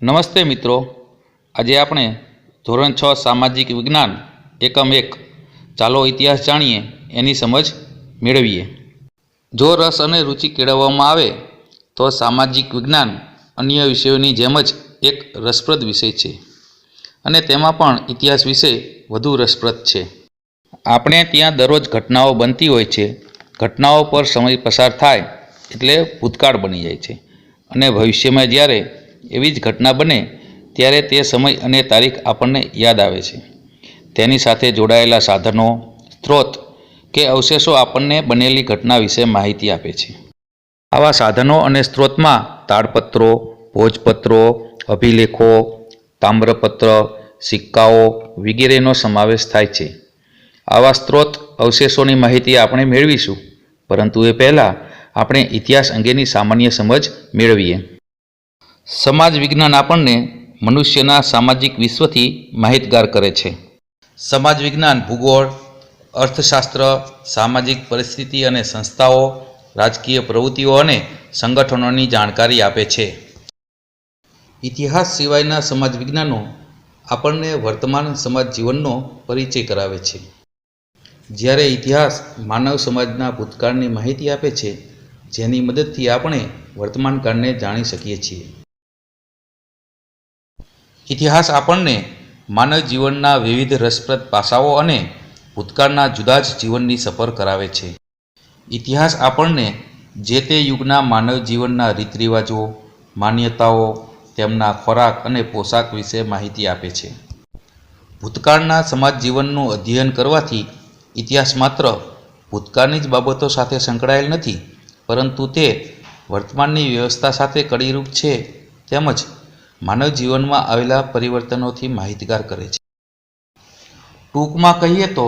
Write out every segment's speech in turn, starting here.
નમસ્તે મિત્રો, આજે આપણે ધોરણ 6 સામાજિક વિજ્ઞાન એકમ 1 ચાલો ઇતિહાસ જાણીએ એની સમજ મેળવીએ। જો રસ અને રુચિ કેળવવામાં આવે તો સામાજિક વિજ્ઞાન અન્ય વિષયોની જેમ જ એક રસપ્રદ વિષય છે અને તેમાં પણ ઇતિહાસ વિષય વધુ રસપ્રદ છે। આપણે ત્યાં દરરોજ ઘટનાઓ બનતી હોય છે। ઘટનાઓ પર સમય પસાર થાય એટલે ભૂતકાળ બની જાય છે અને ભવિષ્યમાં જ્યારે એવી જ ઘટના બને ત્યારે તે સમય અને તારીખ આપણને યાદ આવે છે। તેની સાથે જોડાયેલા સાધનો, સ્ત્રોત કે અવશેષો આપણને બનેલી ઘટના વિશે માહિતી આપે છે। આવા સાધનો અને સ્ત્રોતમાં તાડપત્રો, ભોજપત્રો, અભિલેખો, તામ્રપત્ર, સિક્કાઓ વગેરેનો સમાવેશ થાય છે। આવા સ્ત્રોત અવશેષોની માહિતી આપણે મેળવીશું, પરંતુ એ પહેલાં આપણે ઇતિહાસ અંગેની સામાન્ય સમજ મેળવીએ। સમાજ વિજ્ઞાન આપણને મનુષ્યના સામાજિક વિશ્વથી માહિતગાર કરે છે। સમાજ વિજ્ઞાન ભૂગોળ, અર્થશાસ્ત્ર, સામાજિક પરિસ્થિતિ અને સંસ્થાઓ, રાજકીય પ્રવૃત્તિઓ અને સંગઠનોની જાણકારી આપે છે। ઇતિહાસ સિવાયના સમાજ વિજ્ઞાનો આપણને વર્તમાન સમાજ જીવનનો પરિચય કરાવે છે, જ્યારે ઇતિહાસ માનવ સમાજના ભૂતકાળની માહિતી આપે છે, જેની મદદથી આપણે વર્તમાન કાળને જાણી શકીએ છીએ। ઇતિહાસ આપણને માનવ જીવનના વિવિધ રસપ્રદ પાસાઓ અને ભૂતકાળના જુદા જ જીવનની સફર કરાવે છે। ઇતિહાસ આપણને જે તે યુગના માનવ જીવનના રીત રિવાજો, માન્યતાઓ, તેમના ખોરાક અને પોશાક વિશે માહિતી આપે છે। ભૂતકાળના સમાજ જીવનનું અધ્યયન કરવાથી ઇતિહાસ માત્ર ભૂતકાળની જ બાબતો સાથે સંકળાયેલ નથી, પરંતુ તે વર્તમાનની વ્યવસ્થા સાથે કડીરૂપ છે, તેમજ માનવ જીવનમાં આવેલા પરિવર્તનોથી માહિતગાર કરે છે। ટૂંકમાં કહીએ તો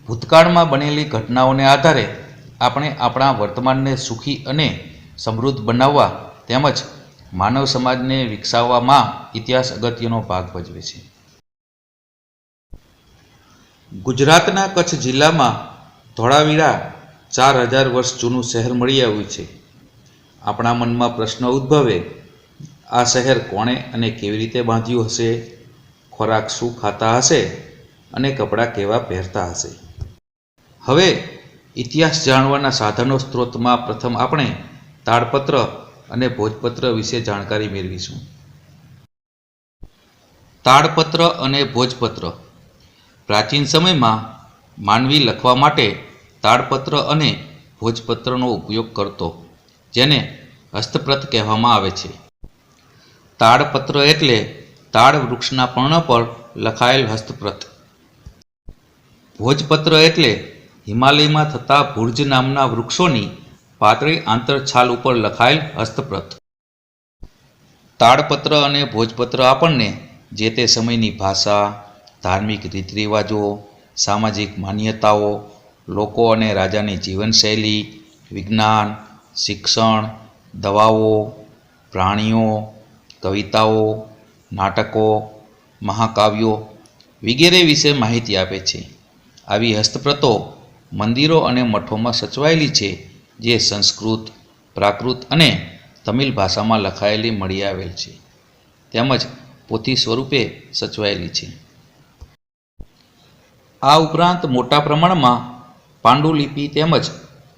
ભૂતકાળમાં બનેલી ઘટનાઓને આધારે આપણે આપણા વર્તમાનને સુખી અને સમૃદ્ધ બનાવવા તેમજ માનવ સમાજને વિકસાવવામાં ઇતિહાસ અગત્યનો ભાગ ભજવે છે। ગુજરાતના કચ્છ જિલ્લામાં ધોળાવીરા 4000 વર્ષ જૂનું શહેર મળી આવ્યું છે। આપણા મનમાં પ્રશ્ન ઉદ્ભવે, આ શહેર કોણે અને કેવી રીતે બાંધ્યું હશે? ખોરાક શું ખાતા હશે અને કપડાં કેવા પહેરતા હશે? હવે ઇતિહાસ જાણવાના સાધનો સ્ત્રોતમાં પ્રથમ આપણે તાડપત્ર અને ભોજપત્ર વિશે જાણકારી મેળવીશું। તાડપત્ર અને ભોજપત્ર પ્રાચીન સમયમાં માનવી લખવા માટે તાડપત્ર અને ભોજપત્રનો ઉપયોગ કરતો, જેને હસ્તપ્રત કહેવામાં આવે છે। તાડપત્ર એટલે તાડ વૃક્ષના પર્ણ પર લખાયેલ હસ્તપ્રત। ભોજપત્ર એટલે હિમાલયમાં થતા ભુર્જ નામના વૃક્ષોની પાતળી આંતરછાલ ઉપર લખાયેલ હસ્તપ્રત। તાડપત્ર અને ભોજપત્ર આપણને જે તે સમયની ભાષા, ધાર્મિક રીત રિવાજો, સામાજિક માન્યતાઓ, લોકો અને રાજાની જીવનશૈલી, વિજ્ઞાન, શિક્ષણ, દવાઓ, પ્રાણીઓ, કવિતાઓ, નાટકો, મહાકાવ્યો વગેરે વિશે માહિતી આપે છે। આવી હસ્તપ્રતો મંદિરો અને મઠોમાં સચવાયેલી છે, જે સંસ્કૃત, પ્રાકૃત અને તમિલ ભાષામાં લખાયેલી મળી આવેલ છે, તેમજ પોથી સ્વરૂપે સચવાયેલી છે। આ ઉપરાંત મોટા પ્રમાણમાં પાંડુલિપિ તેમજ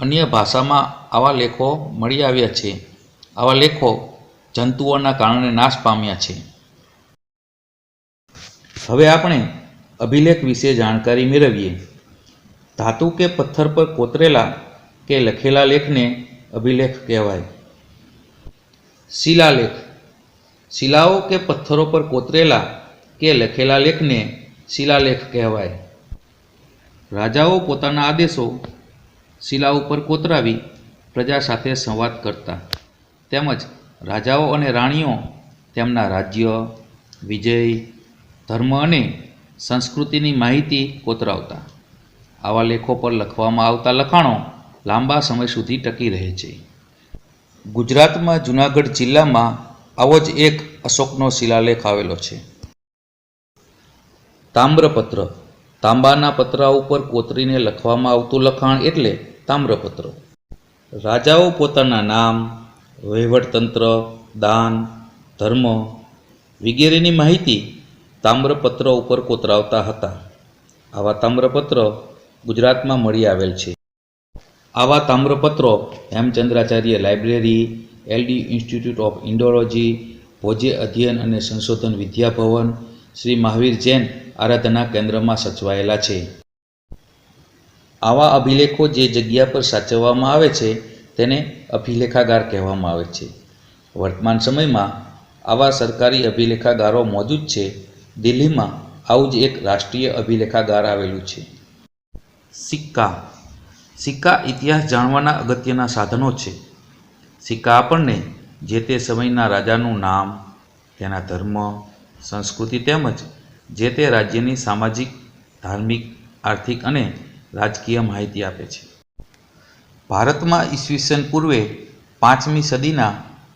અન્ય ભાષામાં આવા લેખો મળી આવ્યા છે। આવા લેખો જંતુઓના કારણે નાશ પામ્યા છે। હવે આપણે અભિલેખ વિશે જાણકારી મેળવીએ। ધાતુ કે પથ્થર પર કોતરેલા કે લખેલા લેખને અભિલેખ કહેવાય। શિલાલેખ શિલાઓ કે પથ્થરો પર કોતરેલા કે લખેલા લેખને શિલાલેખ કહેવાય। રાજાઓ પોતાના આદેશો શિલા ઉપર કોતરાવી પ્રજા સાથે સંવાદ કરતા, તેમજ રાજાઓ અને રાણીઓ તેમના રાજ્ય, વિજય, ધર્મ અને સંસ્કૃતિની માહિતી કોતરાવતા। આવા લેખો પર લખવામાં આવતા લખાણો લાંબા સમય સુધી ટકી રહે છે। ગુજરાતમાં જૂનાગઢ જિલ્લામાં આવો જ એક અશોકનો શિલાલેખ આવેલો છે। તામ્રપત્ર તાંબાના પતરા ઉપર કોતરીને લખવામાં આવતું લખાણ એટલે તામ્રપત્ર। રાજાઓ પોતાના નામ, વહીવટતંત્ર, દાન, ધર્મ, વગેરેની માહિતી તામ્રપત્ર ઉપર કોતરાવતા હતા. આવા તામ્રપત્ર ગુજરાતમાં મળી આવેલ છે. આવા તામ્રપત્રો Hemchandracharya library, LD institute of Indology, ભોજે અધ્યયન અને સંશોધન વિદ્યાભવન, શ્રી મહાવીર જૈન આરાધના કેન્દ્રમાં સચવાયેલા છે. આવા અભિલેખો જે જગ્યા પર સાચવવામાં આવે છે તેને અભિલેખાગાર કહેવામાં આવે છે. વર્તમાન સમયમાં આવા સરકારી અભિલેખાગારો મોજૂદ છે. દિલ્હીમાં આવું જ એક રાષ્ટ્રીય અભિલેખાગાર આવેલું છે. સિક્કા. સિક્કા ઇતિહાસ જાણવાના અગત્યના સાધનો છે. સિક્કા આપણને જે તે સમયના રાજાનું નામ, તેના ધર્મ, સંસ્કૃતિ તેમજ જે તે રાજ્યની સામાજિક, ધાર્મિક, આર્થિક અને રાજકીય માહિતી આપે છે. ભારતમાં ઈસવીસન પૂર્વે 5મી સદીના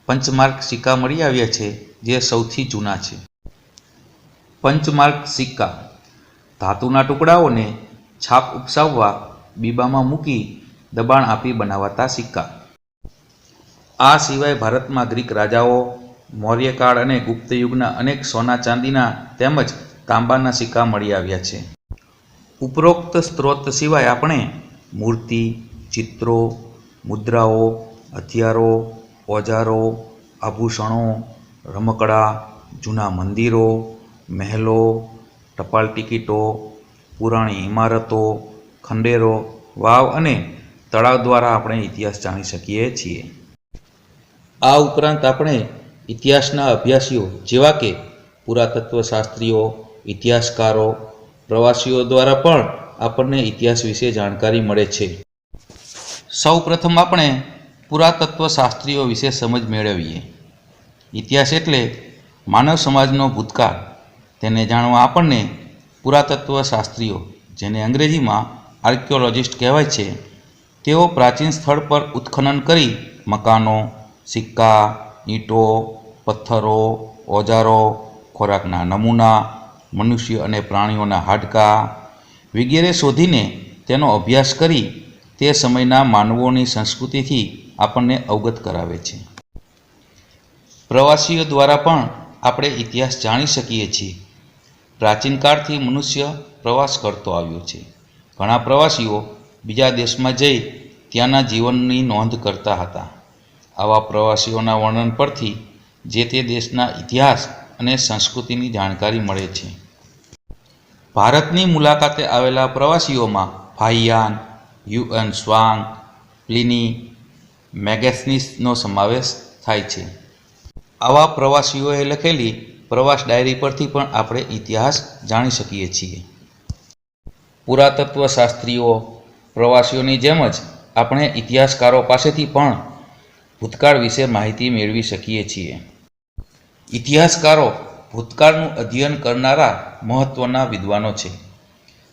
પંચમાર્ક સિક્કા મળી આવ્યા છે, જે સૌથી જૂના છે. પંચમાર્ક સિક્કા ધાતુના ટુકડાઓને છાપ ઉપસાવવા બીબામાં મૂકી દબાણ આપી બનાવાતા સિક્કા. આ સિવાય ભારતમાં ગ્રીક રાજાઓ, મૌર્યકાળ અને ગુપ્ત યુગના અનેક સોના ચાંદીના તેમજ તાંબાના સિક્કા મળી આવ્યા છે. ઉપરોક્ત સ્ત્રોત સિવાય આપણે મૂર્તિ, ચિત્રો, મુદ્રાઓ, હથિયારો, ઓજારો, આભૂષણો, રમકડા, જૂના મંદિરો, મહેલો, ટપાલ ટિકિટો, પુરાણી ઇમારતો, ખંડેરો, વાવ અને તળાવ દ્વારા આપણે ઇતિહાસ જાણી શકીએ છીએ. આ ઉપરાંત આપણે ઇતિહાસના અભ્યાસીઓ જેવા કે પુરાતત્વશાસ્ત્રીઓ, ઇતિહાસકારો, પ્રવાસીઓ દ્વારા પણ આપણને ઇતિહાસ વિશે જાણકારી મળે છે. સૌ પ્રથમ આપણે પુરાતત્વશાસ્ત્રીઓ વિશે સમજ મેળવીએ. ઇતિહાસ એટલે માનવ સમાજનો ભૂતકાળ. તેને જાણવા આપણને પુરાતત્વશાસ્ત્રીઓ, જેને અંગ્રેજીમાં આર્કિયોલોજિસ્ટ કહેવાય છે, તેઓ પ્રાચીન સ્થળ પર ઉત્ખનન કરી મકાનો, સિક્કા, ઈંટો, પથ્થરો, ઓજારો, ખોરાકના નમૂના, મનુષ્ય અને પ્રાણીઓના હાડકાં વગેરે શોધીને તેનો અભ્યાસ કરી તે સમયના માનવોની સંસ્કૃતિથી આપણને અવગત કરાવે છે. પ્રવાસીઓ દ્વારા પણ આપણે ઇતિહાસ જાણી શકીએ છીએ. પ્રાચીન કાળથી મનુષ્ય પ્રવાસ કરતો આવ્યો છે. ઘણા પ્રવાસીઓ બીજા દેશમાં જઈ ત્યાંના જીવનની નોંધ કરતા હતા. આવા પ્રવાસીઓના વર્ણન પરથી જે તે દેશના ઇતિહાસ અને સંસ્કૃતિની જાણકારી મળે છે. ભારતની મુલાકાતે આવેલા પ્રવાસીઓમાં ફાહિયાન, યુએન સ્વાંગ, પ્લિની, મેગેથનીસનો સમાવેશ થાય છે. આવા પ્રવાસીઓએ લખેલી પ્રવાસ ડાયરી પરથી પણ આપણે ઇતિહાસ જાણી શકીએ છીએ. પુરાતત્વશાસ્ત્રીઓ, પ્રવાસીઓની જેમ જ આપણે ઇતિહાસકારો પાસેથી પણ ભૂતકાળ વિશે માહિતી મેળવી શકીએ છીએ. ઇતિહાસકારો ભૂતકાળનું અધ્યયન કરનારા મહત્ત્વના વિદ્વાનો છે.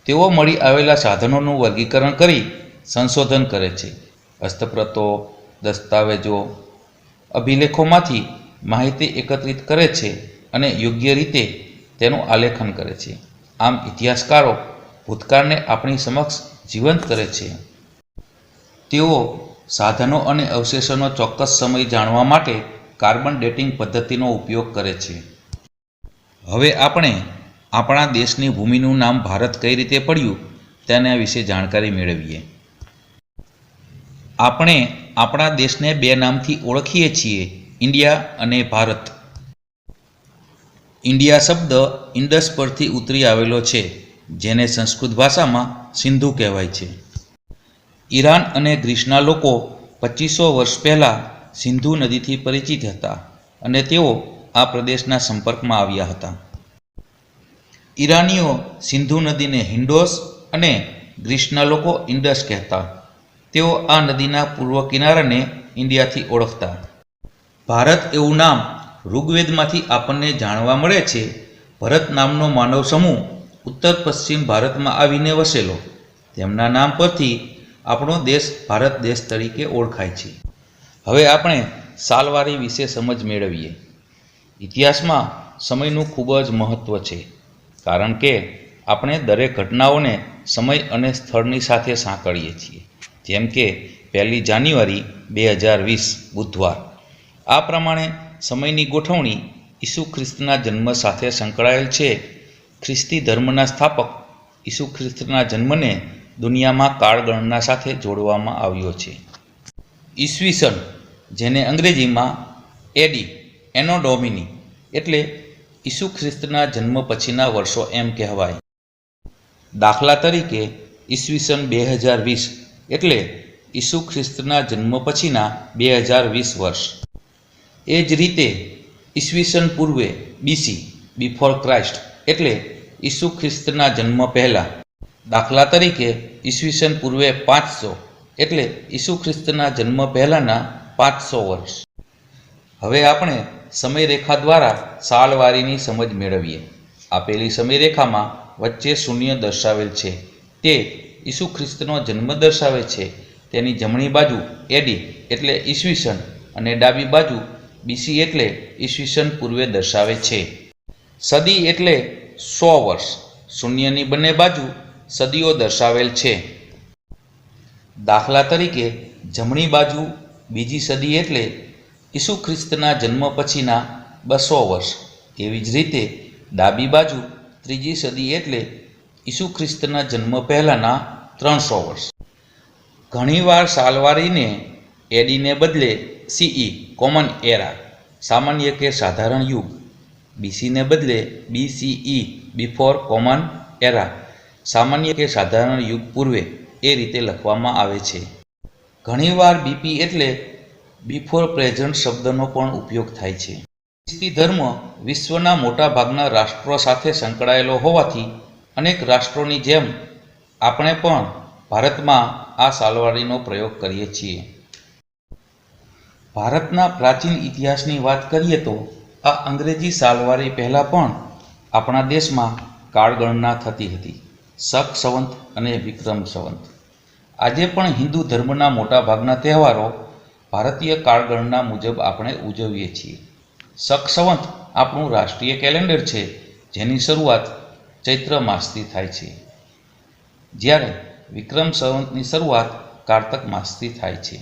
તેઓ મળી આવેલા સાધનોનું વર્ગીકરણ કરી સંશોધન કરે છે. હસ્તપ્રતો, દસ્તાવેજો, અભિલેખોમાંથી માહિતી એકત્રિત કરે છે અને યોગ્ય રીતે તેનું આલેખન કરે છે. આમ ઇતિહાસકારો ભૂતકાળને આપણી સમક્ષ જીવંત કરે છે. તેઓ સાધનો અને અવશેષોનો ચોક્કસ સમય જાણવા માટે કાર્બન ડેટિંગ પદ્ધતિનો ઉપયોગ કરે છે. હવે આપણે આપણા દેશની ભૂમિનું નામ ભારત કઈ રીતે પડ્યું તેના વિશે જાણકારી મેળવીએ. આપણે આપણા દેશને બે નામથી ઓળખીએ છીએ, ઇન્ડિયા અને ભારત. ઇન્ડિયા શબ્દ ઇન્ડસ પરથી ઉતરી આવેલો છે, જેને સંસ્કૃત ભાષામાં સિંધુ કહેવાય છે. ઈરાન અને ગ્રીસના લોકો 2500 વર્ષ પહેલાં સિંધુ નદીથી પરિચિત હતા અને તેઓ આ પ્રદેશના સંપર્કમાં આવ્યા હતા. ઈરાનીઓ સિંધુ નદીને હિન્ડોસ અને ગ્રીસના લોકો ઇન્ડસ કહેતા. તેઓ આ નદીના પૂર્વ કિનારાને ઇન્ડિયાથી ઓળખતા. ભારત એવું નામ ઋગ્વેદમાંથી આપણને જાણવા મળે છે. ભરત નામનો માનવ સમૂહ ઉત્તર પશ્ચિમ ભારતમાં આવીને વસેલો. તેમના નામ પરથી આપણો દેશ ભારત દેશ તરીકે ઓળખાય છે. હવે આપણે સાલવારી વિશે સમજ મેળવીએ. ઇતિહાસમાં સમયનું ખૂબ જ મહત્ત્વ છે, કારણ કે આપણે દરેક ઘટનાઓને સમય અને સ્થળની સાથે સાંકળીએ છીએ. જેમ કે 1 જાન્યુઆરી 2020 બુધવાર. આ પ્રમાણે સમયની ગોઠવણી ઈસુ ખ્રિસ્તના જન્મ સાથે સંકળાયેલ છે. ખ્રિસ્તી ધર્મના સ્થાપક ઈસુ ખ્રિસ્તના જન્મને દુનિયામાં કાળગણના સાથે જોડવામાં આવ્યો છે. ઈસવીસન, જેને અંગ્રેજીમાં એડી એનો ડોમિની એટલે ઈસુ ખ્રિસ્તના જન્મ પછીના વર્ષો એમ કહેવાય. દાખલા તરીકે ઈસવીસન 2020 એટલે ઈસુ ખ્રિસ્તના જન્મ પછીના 2020 વર્ષ. એ જ રીતે ઈસવીસન પૂર્વે બીસી બિફોર ક્રાઇસ્ટ એટલે ઈસુ ખ્રિસ્તના જન્મ પહેલાં. દાખલા તરીકે ઈસવીસન પૂર્વે 500 એટલે ઈસુ ખ્રિસ્તના જન્મ પહેલાંના 500 વર્ષ. હવે આપણે સમયરેખા દ્વારા સાલવારીની સમજ મેળવીએ. આપેલી સમયરેખામાં વચ્ચે શૂન્ય દર્શાવેલ છે તે ઈસુ ખ્રિસ્તનો જન્મ દર્શાવે છે. તેની જમણી બાજુ એડી એટલે ઈસવીસન અને ડાબી બાજુ બીસી એટલે ઈસવીસન પૂર્વે દર્શાવે છે. સદી એટલે 100 વર્ષ. શૂન્યની બંને બાજુ સદીઓ દર્શાવેલ છે. દાખલા તરીકે જમણી બાજુ બીજી સદી એટલે ઈસુ ખ્રિસ્તના જન્મ પછીના 200 વર્ષ. તેવી જ રીતે ડાબી બાજુ ત્રીજી સદી એટલે ઈસુ ખ્રિસ્તના જન્મ પહેલાંના 300 વર્ષ. ઘણીવાર સાલવારીને એડીને બદલે સીઈ કોમન એરા સામાન્ય કે સાધારણ યુગ, બીસીને બદલે બીસીઈ બિફોર કોમન એરા સામાન્ય કે સાધારણ યુગ પૂર્વે એ રીતે લખવામાં આવે છે. ઘણીવાર બીપી એટલે બિફોર પ્રેઝન્ટ શબ્દનો પણ ઉપયોગ થાય છે. ખ્રિસ્તી ધર્મ વિશ્વના મોટા ભાગના રાષ્ટ્રો સાથે સંકળાયેલો હોવાથી અનેક રાષ્ટ્રોની જેમ આપણે પણ ભારતમાં આ સાલવારીનો પ્રયોગ કરીએ છીએ. ભારતના પ્રાચીન ઇતિહાસની વાત કરીએ તો આ અંગ્રેજી સાલવારી પહેલાં પણ આપણા દેશમાં કાળગણના થતી હતી. શક સંવત અને વિક્રમ સંવત. આજે પણ હિન્દુ ધર્મના મોટાભાગના તહેવારો ભારતીય કાળગણના મુજબ આપણે ઉજવીએ છીએ. શક સંવત આપણું રાષ્ટ્રીય કેલેન્ડર છે, જેની શરૂઆત ચૈત્ર માસથી થાય છે, જ્યારે વિક્રમ સંવતની શરૂઆત કારતક માસથી થાય છે.